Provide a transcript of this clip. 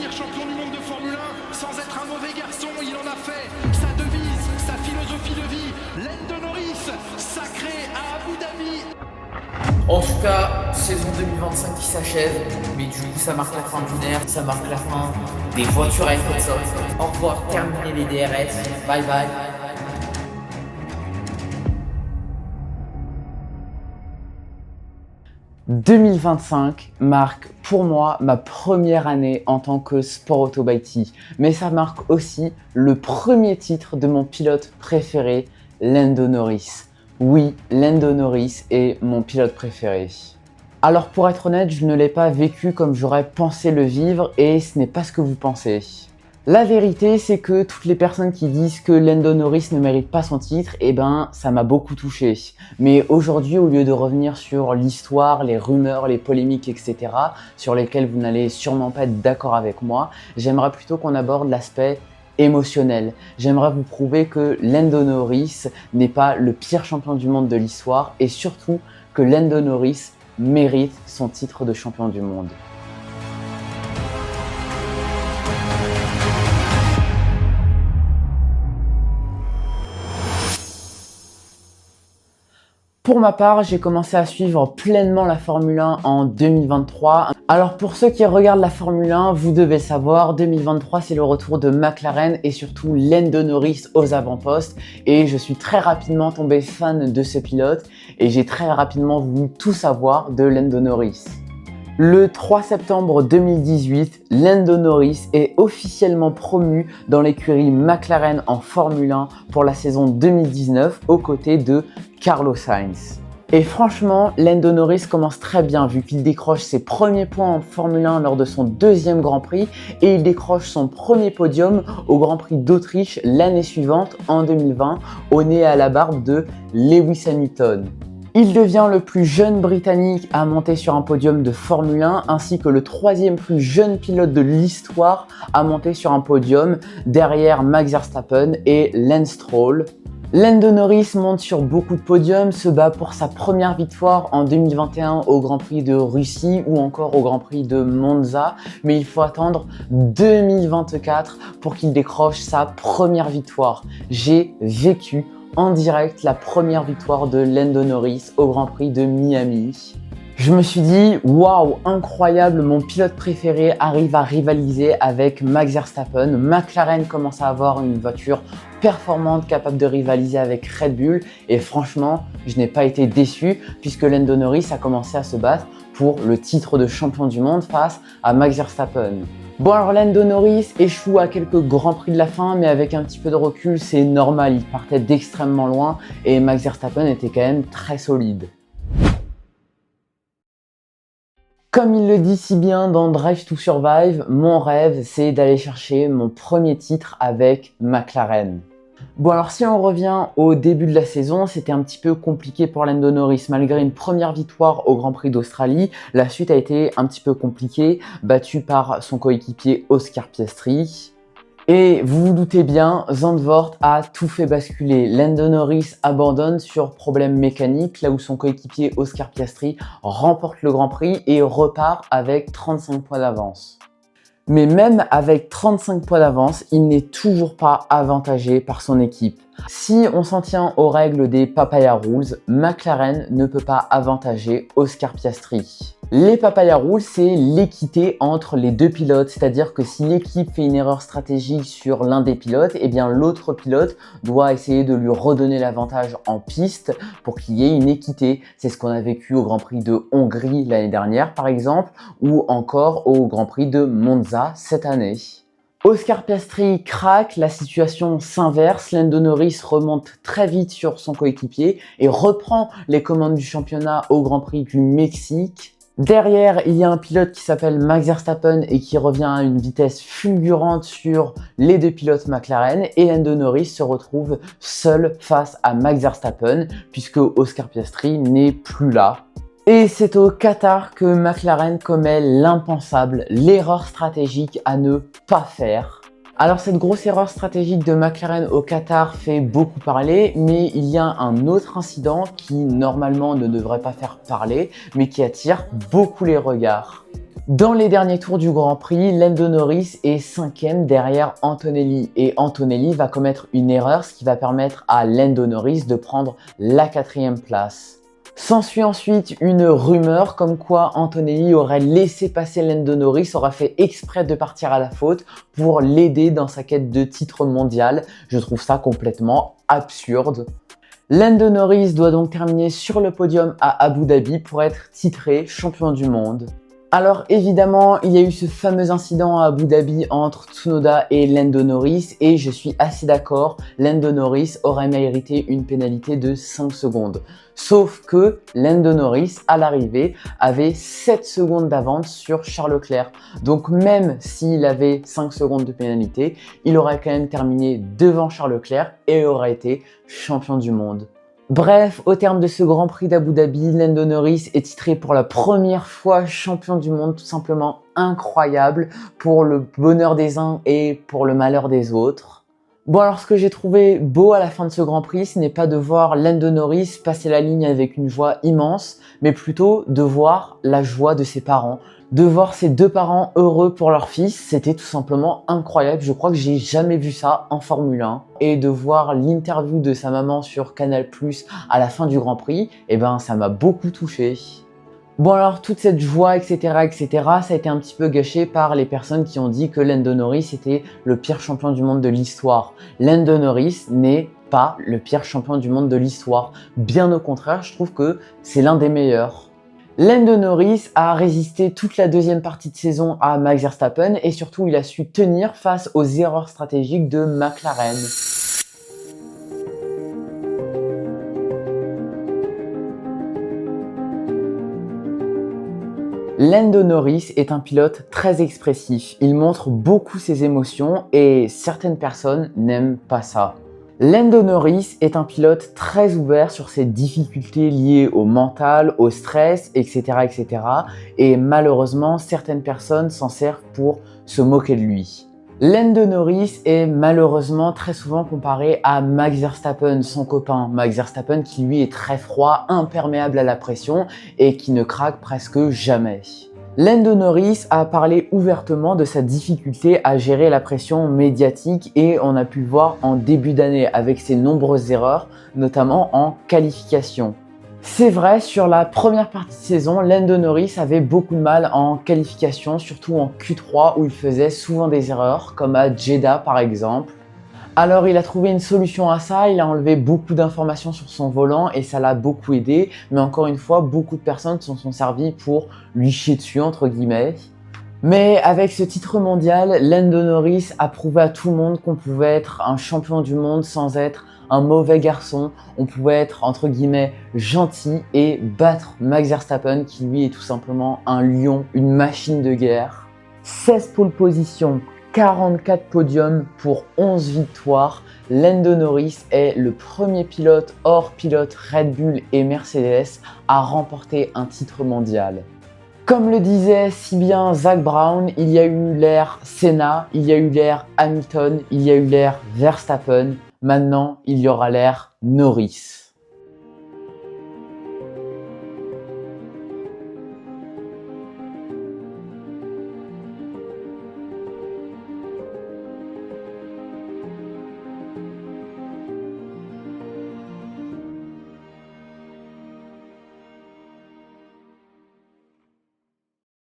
devenir champion du monde de Formule 1 sans être un mauvais garçon. Il en a fait sa devise, sa philosophie de vie. Lando Norris, sacré à Abu Dhabi. En tout cas, saison 2025 qui s'achève, mais du coup ça marque la fin d'une ère, ça marque la fin des voitures avec Hot Sauce. Au revoir, terminé les DRS, bye bye. « 2025 marque pour moi ma première année en tant que Sport Auto by T, mais ça marque aussi le premier titre de mon pilote préféré, Lando Norris. Oui, Lando Norris est mon pilote préféré. Alors pour être honnête, je ne l'ai pas vécu comme j'aurais pensé le vivre et ce n'est pas ce que vous pensez. La vérité, c'est que toutes les personnes qui disent que Lando Norris ne mérite pas son titre, eh ben, ça m'a beaucoup touché. Mais aujourd'hui, au lieu de revenir sur l'histoire, les rumeurs, les polémiques, etc., sur lesquelles vous n'allez sûrement pas être d'accord avec moi, j'aimerais plutôt qu'on aborde l'aspect émotionnel. J'aimerais vous prouver que Lando Norris n'est pas le pire champion du monde de l'histoire et surtout que Lando Norris mérite son titre de champion du monde. Pour ma part, j'ai commencé à suivre pleinement la Formule 1 en 2023. Alors pour ceux qui regardent la Formule 1, vous devez savoir, 2023 c'est le retour de McLaren et surtout Lando Norris aux avant-postes. Et je suis très rapidement tombé fan de ce pilote et j'ai très rapidement voulu tout savoir de Lando Norris. Le 3 septembre 2018, Lando Norris est officiellement promu dans l'écurie McLaren en Formule 1 pour la saison 2019 aux côtés de Carlos Sainz. Et franchement, Lando Norris commence très bien vu qu'il décroche ses premiers points en Formule 1 lors de son deuxième Grand Prix et il décroche son premier podium au Grand Prix d'Autriche l'année suivante, en 2020, au nez et à la barbe de Lewis Hamilton. Il devient le plus jeune Britannique à monter sur un podium de Formule 1 ainsi que le troisième plus jeune pilote de l'histoire à monter sur un podium derrière Max Verstappen et Lance Stroll. Lando Norris monte sur beaucoup de podiums, se bat pour sa première victoire en 2021 au Grand Prix de Russie ou encore au Grand Prix de Monza, mais il faut attendre 2024 pour qu'il décroche sa première victoire. J'ai vécu en direct la première victoire de Lando Norris au Grand Prix de Miami. Je me suis dit, waouh, incroyable, mon pilote préféré arrive à rivaliser avec Max Verstappen. McLaren commence à avoir une voiture performante, capable de rivaliser avec Red Bull. Et franchement, je n'ai pas été déçu puisque Lando Norris a commencé à se battre pour le titre de champion du monde face à Max Verstappen. Bon alors Lando Norris échoue à quelques grands prix de la fin, mais avec un petit peu de recul, c'est normal, il partait d'extrêmement loin et Max Verstappen était quand même très solide. Comme il le dit si bien dans Drive to Survive, mon rêve c'est d'aller chercher mon premier titre avec McLaren. Bon alors si on revient au début de la saison, c'était un petit peu compliqué pour Lando Norris. Malgré une première victoire au Grand Prix d'Australie, la suite a été un petit peu compliquée, battu par son coéquipier Oscar Piastri. Et vous vous doutez bien, Zandvoort a tout fait basculer. Lando Norris abandonne sur problème mécanique, là où son coéquipier Oscar Piastri remporte le Grand Prix et repart avec 35 points d'avance. Mais même avec 35 points d'avance, il n'est toujours pas avantagé par son équipe. Si on s'en tient aux règles des Papaya Rules, McLaren ne peut pas avantager Oscar Piastri. Les Papaya Rules, c'est l'équité entre les deux pilotes, c'est-à-dire que si l'équipe fait une erreur stratégique sur l'un des pilotes, eh bien l'autre pilote doit essayer de lui redonner l'avantage en piste pour qu'il y ait une équité. C'est ce qu'on a vécu au Grand Prix de Hongrie l'année dernière par exemple, ou encore au Grand Prix de Monza cette année. Oscar Piastri craque, la situation s'inverse, Lando Norris remonte très vite sur son coéquipier et reprend les commandes du championnat au Grand Prix du Mexique. Derrière, il y a un pilote qui s'appelle Max Verstappen et qui revient à une vitesse fulgurante sur les deux pilotes McLaren et Lando Norris se retrouve seul face à Max Verstappen puisque Oscar Piastri n'est plus là. Et c'est au Qatar que McLaren commet l'impensable, l'erreur stratégique à ne pas faire. Alors cette grosse erreur stratégique de McLaren au Qatar fait beaucoup parler, mais il y a un autre incident qui normalement ne devrait pas faire parler, mais qui attire beaucoup les regards. Dans les derniers tours du Grand Prix, Lando Norris est 5e derrière Antonelli et Antonelli va commettre une erreur, ce qui va permettre à Lando Norris de prendre la 4e place. S'ensuit ensuite une rumeur comme quoi Antonelli aurait laissé passer Lando Norris, aurait fait exprès de partir à la faute pour l'aider dans sa quête de titre mondial. Je trouve ça complètement absurde. Lando Norris doit donc terminer sur le podium à Abu Dhabi pour être titré champion du monde. Alors évidemment, il y a eu ce fameux incident à Abu Dhabi entre Tsunoda et Lando Norris et je suis assez d'accord, Lando Norris aurait mérité une pénalité de 5 secondes. Sauf que Lando Norris, à l'arrivée, avait 7 secondes d'avance sur Charles Leclerc. Donc même s'il avait 5 secondes de pénalité, il aurait quand même terminé devant Charles Leclerc et aurait été champion du monde. Bref, au terme de ce Grand Prix d'Abu Dhabi, Lando Norris est titré pour la première fois champion du monde, tout simplement incroyable pour le bonheur des uns et pour le malheur des autres. Bon, alors ce que j'ai trouvé beau à la fin de ce Grand Prix, ce n'est pas de voir Lando Norris passer la ligne avec une joie immense, mais plutôt de voir la joie de ses parents. De voir ses deux parents heureux pour leur fils, c'était tout simplement incroyable. Je crois que j'ai jamais vu ça en Formule 1. Et de voir l'interview de sa maman sur Canal+ à la fin du Grand Prix, eh ben ça m'a beaucoup touché. Bon alors toute cette joie etc, ça a été un petit peu gâché par les personnes qui ont dit que Lando Norris était le pire champion du monde de l'histoire. Lando Norris n'est pas le pire champion du monde de l'histoire. Bien au contraire, je trouve que c'est l'un des meilleurs. Lando Norris a résisté toute la deuxième partie de saison à Max Verstappen et surtout il a su tenir face aux erreurs stratégiques de McLaren. Lando Norris est un pilote très expressif, il montre beaucoup ses émotions et certaines personnes n'aiment pas ça. Lando Norris est un pilote très ouvert sur ses difficultés liées au mental, au stress, etc. Et malheureusement, certaines personnes s'en servent pour se moquer de lui. Lando Norris est malheureusement très souvent comparé à Max Verstappen, son copain. Max Verstappen qui lui est très froid, imperméable à la pression et qui ne craque presque jamais. Lando Norris a parlé ouvertement de sa difficulté à gérer la pression médiatique et on a pu le voir en début d'année avec ses nombreuses erreurs, notamment en qualification. C'est vrai, sur la première partie de saison, Lando Norris avait beaucoup de mal en qualification, surtout en Q3 où il faisait souvent des erreurs, comme à Jeddah par exemple. Alors il a trouvé une solution à ça, il a enlevé beaucoup d'informations sur son volant et ça l'a beaucoup aidé, mais encore une fois, beaucoup de personnes s'en sont servies pour lui chier dessus entre guillemets. Mais avec ce titre mondial, Lando Norris a prouvé à tout le monde qu'on pouvait être un champion du monde sans être un mauvais garçon, on pouvait être entre guillemets gentil et battre Max Verstappen qui lui est tout simplement un lion, une machine de guerre. 16 pole positions, 44 podiums pour 11 victoires. Lando Norris est le premier pilote hors pilote Red Bull et Mercedes à remporter un titre mondial. Comme le disait si bien Zak Brown, il y a eu l'ère Senna, il y a eu l'ère Hamilton, il y a eu l'ère Verstappen. Maintenant, il y aura l'ère Norris.